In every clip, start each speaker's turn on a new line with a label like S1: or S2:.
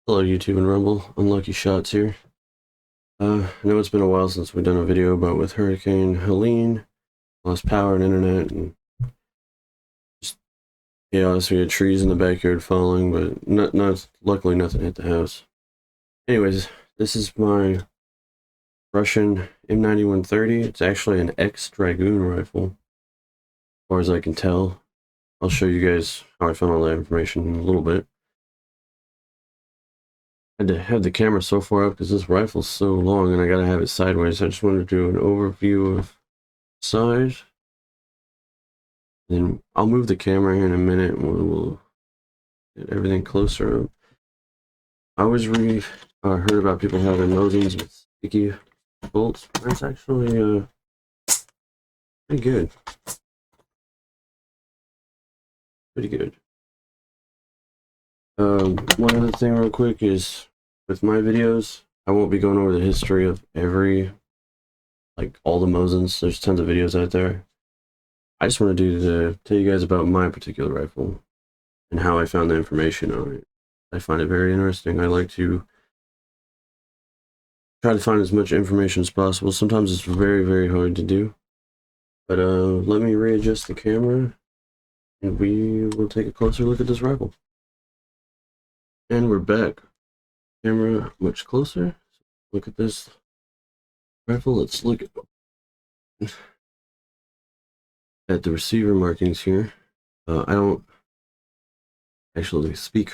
S1: Hello YouTube and Rumble, Unlucky Shots here. I know it's been a while since we've done a video about with Hurricane Helene, lost power and internet, and just chaos. We had trees in the backyard falling, but luckily nothing hit the house. Anyways, this is my Russian M91 30. It's actually an EX Dragoon Rifle, as far as I can tell. I'll show you guys how I found all that information in a little bit. I had to have the camera so far up because this rifle's so long and I gotta have it sideways. I just wanted to do an overview of size. Then I'll move the camera here in a minute and we'll get everything closer. I always heard about people having Mosins with sticky bolts. That's actually pretty good. Pretty good. One other thing real quick is with my videos, I won't be going over the history of all the Mosins. There's tons of videos out there. I just want to tell you guys about my particular rifle and how I found the information on it. I find it very interesting. I like to try to find as much information as possible. Sometimes it's very, very hard to do. But let me readjust the camera and we will take a closer look at this rifle. And we're back. Camera much closer. Look at this rifle. Let's look at the receiver markings here. I don't actually speak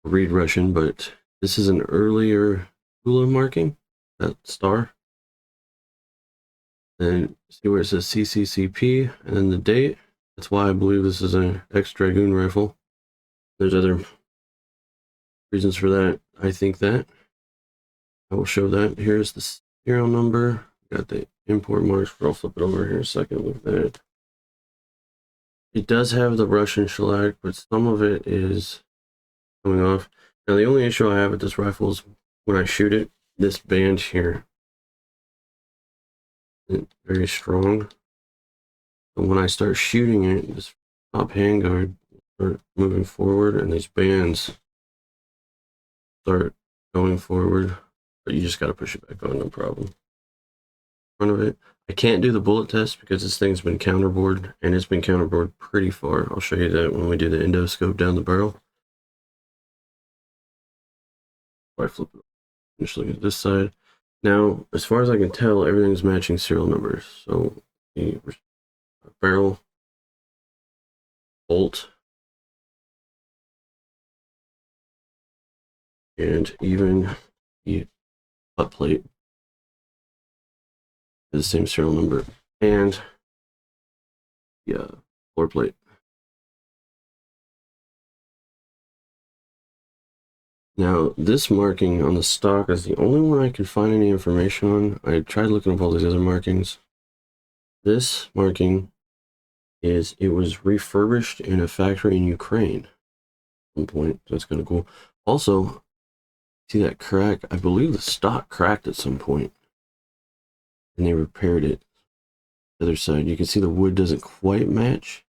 S1: or read Russian, but this is an earlier Hula marking, that star. And see where it says CCCP and then the date. That's why I believe this is an EX Dragoon rifle. There's other reasons for that. I think that I will show that. Here's the serial number. Got the import marks. I'll flip it over here in a second. Look at that. It does have the Russian shellac, but some of it is coming off. Now the only issue I have with this rifle is when I shoot it, this band here is very strong. And when I start shooting it, this top handguard start moving forward, and these bands start going forward, but you just got to push it back on, no problem. Front of it, I can't do the bullet test because this thing's been counterbored, and it's been counterbored pretty far. I'll show you that when we do the endoscope down the barrel. If I flip it, just look at this side. Now, as far as I can tell, everything's matching serial numbers. So the barrel, bolt, and even the butt plate is the same serial number, and the floor plate. Now, this marking on the stock is the only one I could find any information on. I tried looking up all these other markings. This marking it was refurbished in a factory in Ukraine at some point, so it's kind of cool. Also, see that crack? I believe the stock cracked at some point, and they repaired it. The other side, you can see the wood doesn't quite match.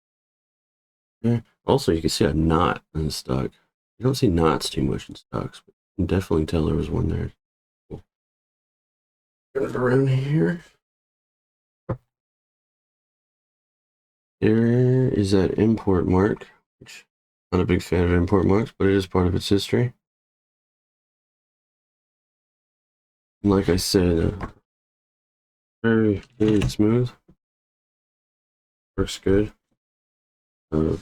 S1: Yeah. Also, you can see a knot in the stock. You don't see knots too much in stocks, but you can definitely tell there was one there. Cool. Turn it around here. There is that import mark, which I'm not a big fan of import marks, but it is part of its history. And like I said, very, very smooth. Works good. Now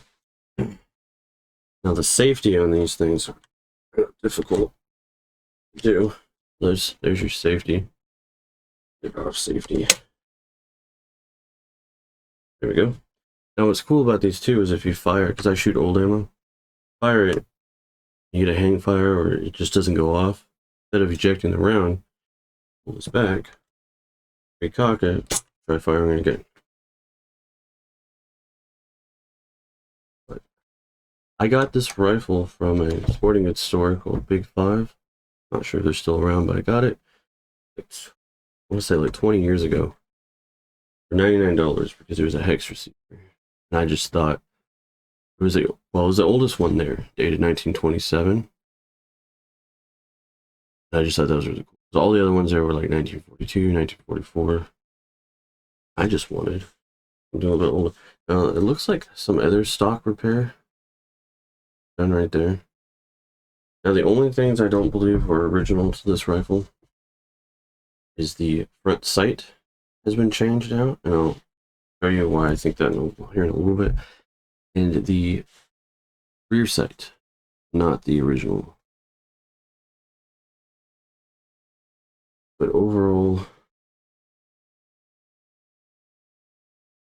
S1: the safety on these things are difficult to do. There's your safety. Get off safety. There we go. Now what's cool about these too is if you fire, because I shoot old ammo, fire it, you get a hang fire or it just doesn't go off. Instead of ejecting the round, pull this back, recock it, try firing it again. But I got this rifle from a sporting goods store called Big Five. Not sure if they're still around, but I got it, I want to say like 20 years ago for $99 because there was a hex receiver. And I just thought it was the oldest one there, dated 1927. I just thought that was really cool. So all the other ones there were like 1942, 1944. I just wanted something a little bit older. It looks like some other stock repair done right there. Now the only things I don't believe were original to this rifle is the front sight has been changed out, and I'll show you why I think that here in a little bit. And the rear sight, not the original. But overall,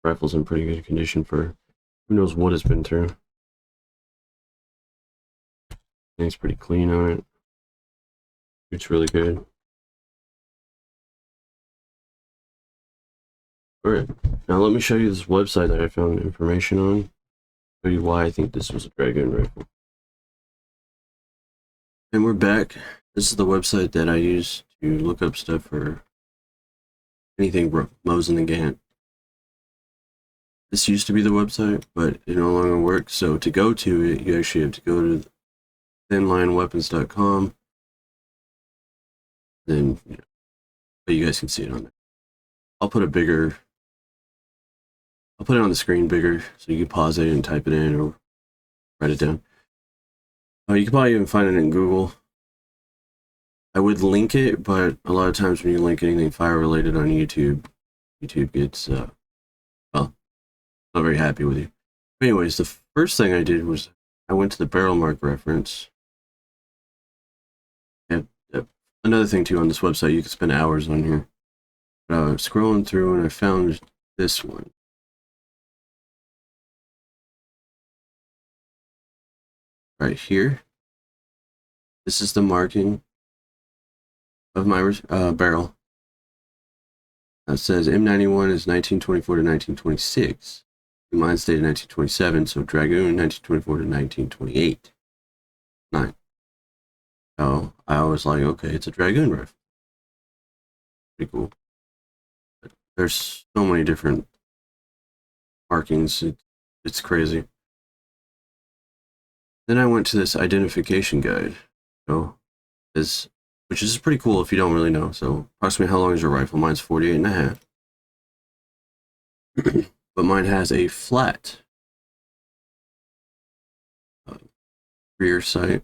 S1: rifle's in pretty good condition for who knows what it's been through. It's pretty clean on it. It's really good. Alright, now let me show you this website that I found information on. Show you why I think this was a Dragoon rifle. And we're back. This is the website that I use to look up stuff for anything Mosin and Gant. This used to be the website, but it no longer works. So to go to it, you actually have to go to thinlineweapons.com. Then, but you guys can see it on there. I'll put it on the screen bigger so you can pause it and type it in or write it down. You can probably even find it in Google. I would link it, but a lot of times when you link anything fire related on YouTube, YouTube gets, well, not very happy with you. But anyways, the first thing I did was I went to the barrel mark reference. And another thing too, on this website, you can spend hours on here. But I was scrolling through and I found this one. Right here. This is the marking of my barrel. It says M91 is 1924 to 1926. Mine stated 1927, so Dragoon 1924 to 1928. 9. So I was like, okay, it's a Dragoon rifle. Pretty cool. But there's so many different markings. It's crazy. Then I went to this identification guide, which is pretty cool if you don't really know. So approximately how long is your rifle? Mine's 48 and a half. But mine has a flat rear sight.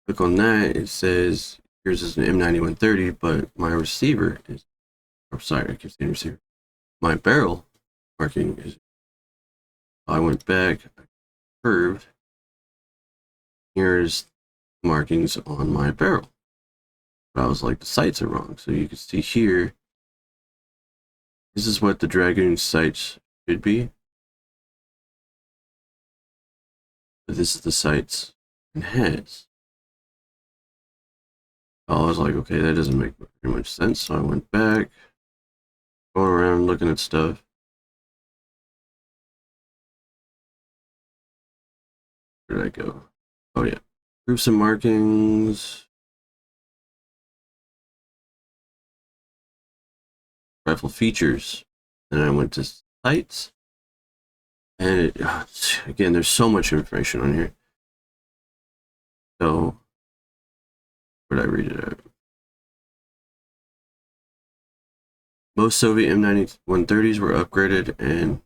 S1: Click on that, it says yours is an M91 30, but my receiver is, oh, sorry, I keep saying receiver. My barrel marking is, I went back, I curved. Here's markings on my barrel. But I was like, the sights are wrong. So you can see here, this is what the Dragoon sights should be. But this is the sights it has. I was like, okay, that doesn't make very much sense. So I went back, going around looking at stuff. Where did I go? Oh yeah, groups and markings. Rifle features. And I went to sights. And again, there's so much information on here. So, where did I read it out? Most Soviet M9130s were upgraded and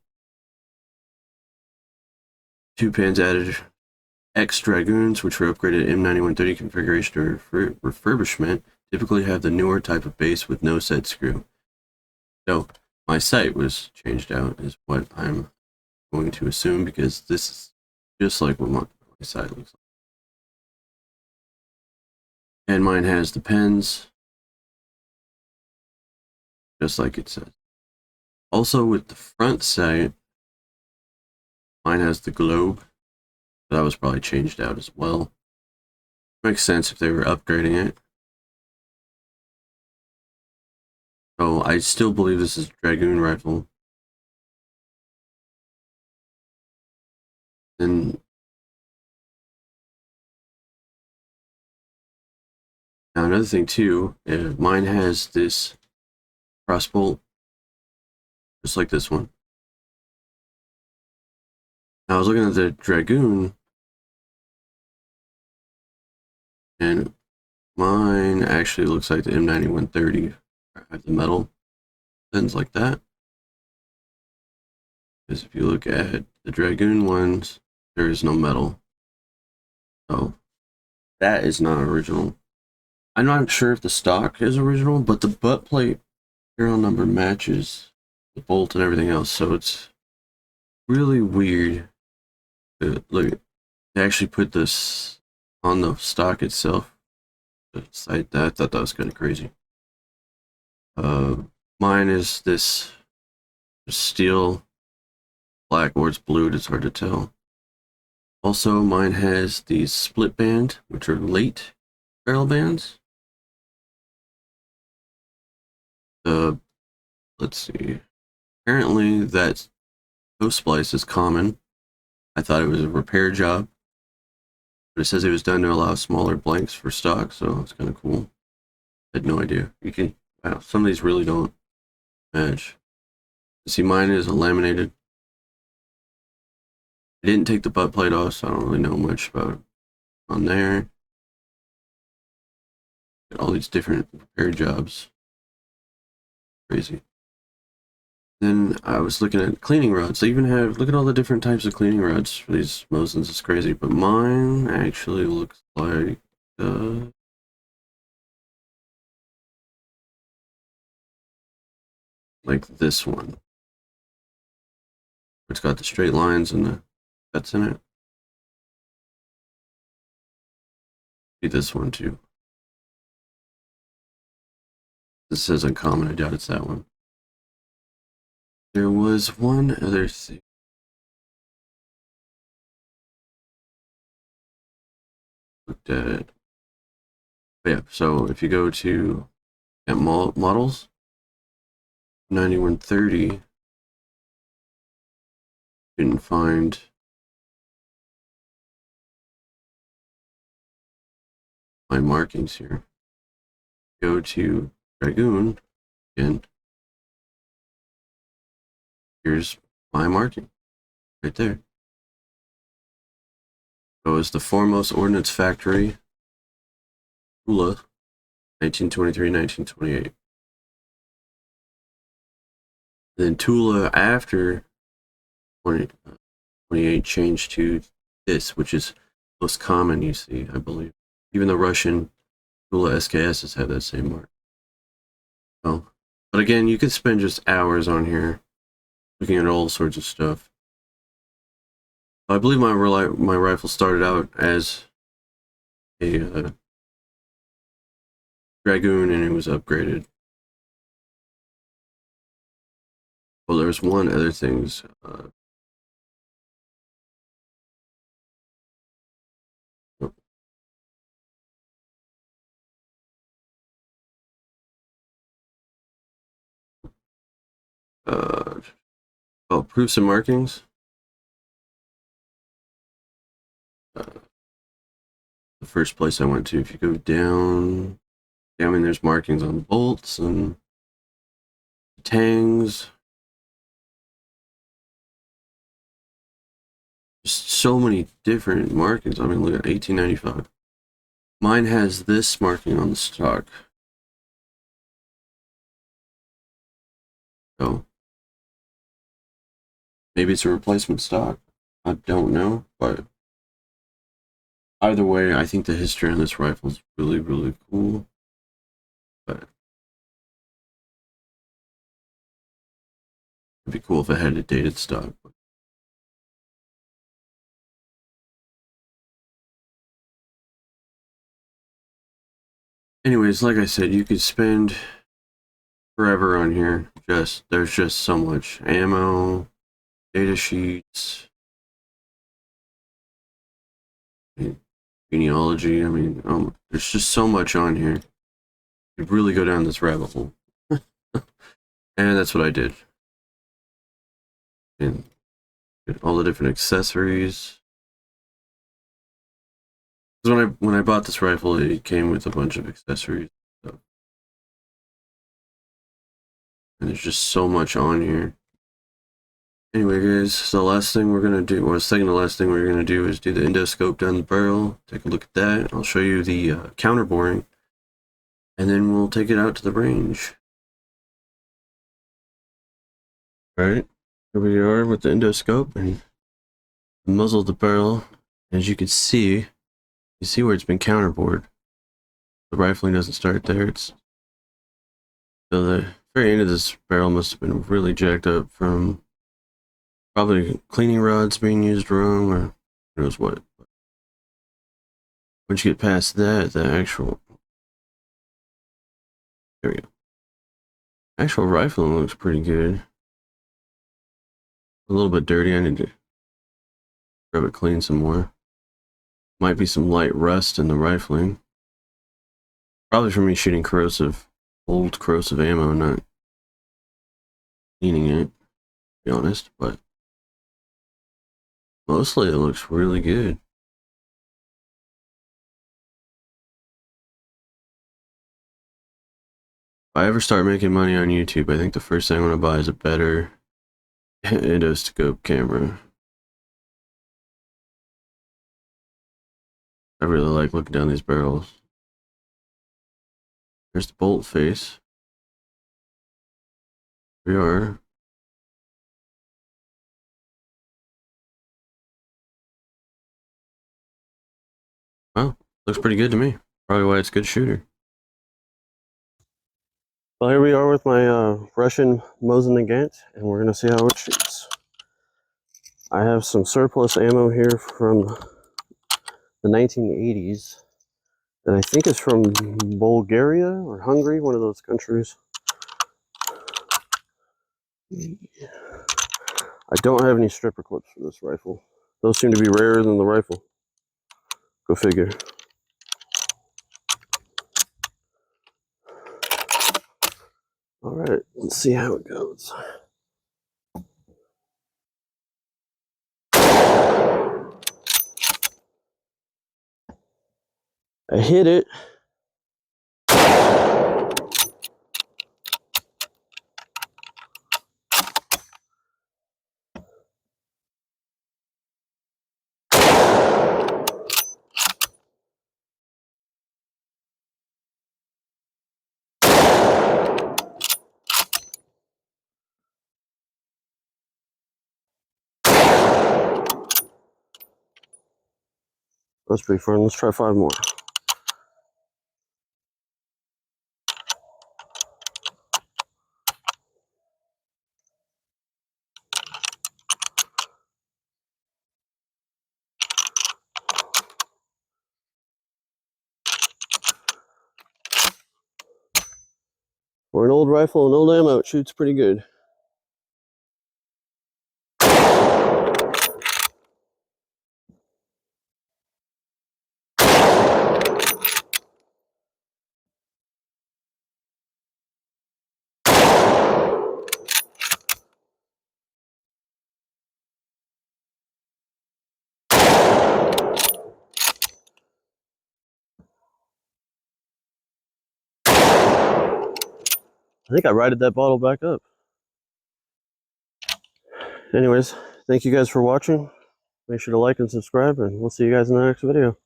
S1: 2 pans added. EX Dragoons, which were upgraded M9130 configuration or refurbishment, typically have the newer type of base with no set screw. So, my sight was changed out, is what I'm going to assume, because this is just like what my sight looks like. And mine has the pens, just like it says. Also, with the front sight, mine has the globe. That was probably changed out as well. Makes sense if they were upgrading it. So I still believe this is a Dragoon rifle. And now another thing too, mine has this crossbolt, just like this one. Now I was looking at the Dragoon, and Mine actually looks like the M91 30. I have the metal ends like that. Because if you look at the Dragoon ones, there is no metal. So that is not original. I'm not sure if the stock is original, but the butt plate serial number matches the bolt and everything else. So it's really weird. Look, they actually put this on the stock itself. I thought that was kind of crazy. Mine is this steel black or it's blued, it's hard to tell. Also, mine has these split band, which are late barrel bands. Let's see. Apparently, that toe splice is common. I thought it was a repair job, but it says it was done to allow smaller blanks for stock, so it's kind of cool. I had no idea. You can, wow, some of these really don't match. See, mine is a laminated. I didn't take the butt plate off, so I don't really know much about it on there. All these different repair jobs. Crazy. Then I was looking at cleaning rods. They even have, look at all the different types of cleaning rods for these Mosins. It's crazy, but mine actually looks like this one. It's got the straight lines and the cuts in it. See this one too. This says uncommon. I doubt it's that one. There was one other thing. Looked at it. But yeah, so if you go to models, 9130, you can find my markings here. Go to Dragoon and here's my marking right there. So it's the Foremost Ordnance Factory, Tula, 1923-1928. Then Tula after 28 changed to this, which is most common you see, I believe. Even the Russian Tula SKSs have that same mark. Oh, but again, you could spend just hours on here looking at all sorts of stuff. I believe my rifle started out as a Dragoon and it was upgraded. Well, there's one other things. Oh, proofs and markings. The first place I went to, if you go down, I mean, there's markings on bolts and tangs. Just so many different markings. I mean, look at 1895. Mine has this marking on the stock. So maybe it's a replacement stock. I don't know, but either way, I think the history on this rifle is really, really cool. But it'd be cool if it had a dated stock. Anyways, like I said, you could spend forever on here. There's just so much ammo, data sheets, genealogy. I mean, there's just so much on here. You could really go down this rabbit hole. And that's what I did. And all the different accessories. Because when I bought this rifle, it came with a bunch of accessories. So. And there's just so much on here. Anyway, guys, the last thing we're gonna do, or the second to last thing we're gonna do, is do the endoscope down the barrel. Take a look at that. I'll show you the counter boring. and then we'll take it out to the range. Alright, here we are with the endoscope and the muzzle of the barrel. As you can see, you see where it's been counterbored. The rifling doesn't start there. It's so the very end of this barrel must have been really jacked up from probably cleaning rods being used wrong, or who knows what. Once you get past that, the actual there we go. Actual rifling looks pretty good. A little bit dirty. I need to grab it clean some more. Might be some light rust in the rifling. Probably from me shooting old corrosive ammo, not cleaning it, to be honest, but mostly it looks really good. If I ever start making money on YouTube, I think the first thing I want to buy is a better endoscope camera. I really like looking down these barrels. There's the bolt face. Here we are. Well, looks pretty good to me. Probably why it's a good shooter. Well, here we are with my Russian Mosin Nagant, and we're going to see how it shoots. I have some surplus ammo here from the 1980s that I think is from Bulgaria or Hungary, one of those countries. I don't have any stripper clips for this rifle. Those seem to be rarer than the rifle. Go figure. All right, let's see how it goes. I hit it. That's pretty fun. Let's try 5 more. For an old rifle and old ammo, it shoots pretty good. I think I righted that bottle back up. Anyways, thank you guys for watching. Make sure to like and subscribe, and we'll see you guys in the next video.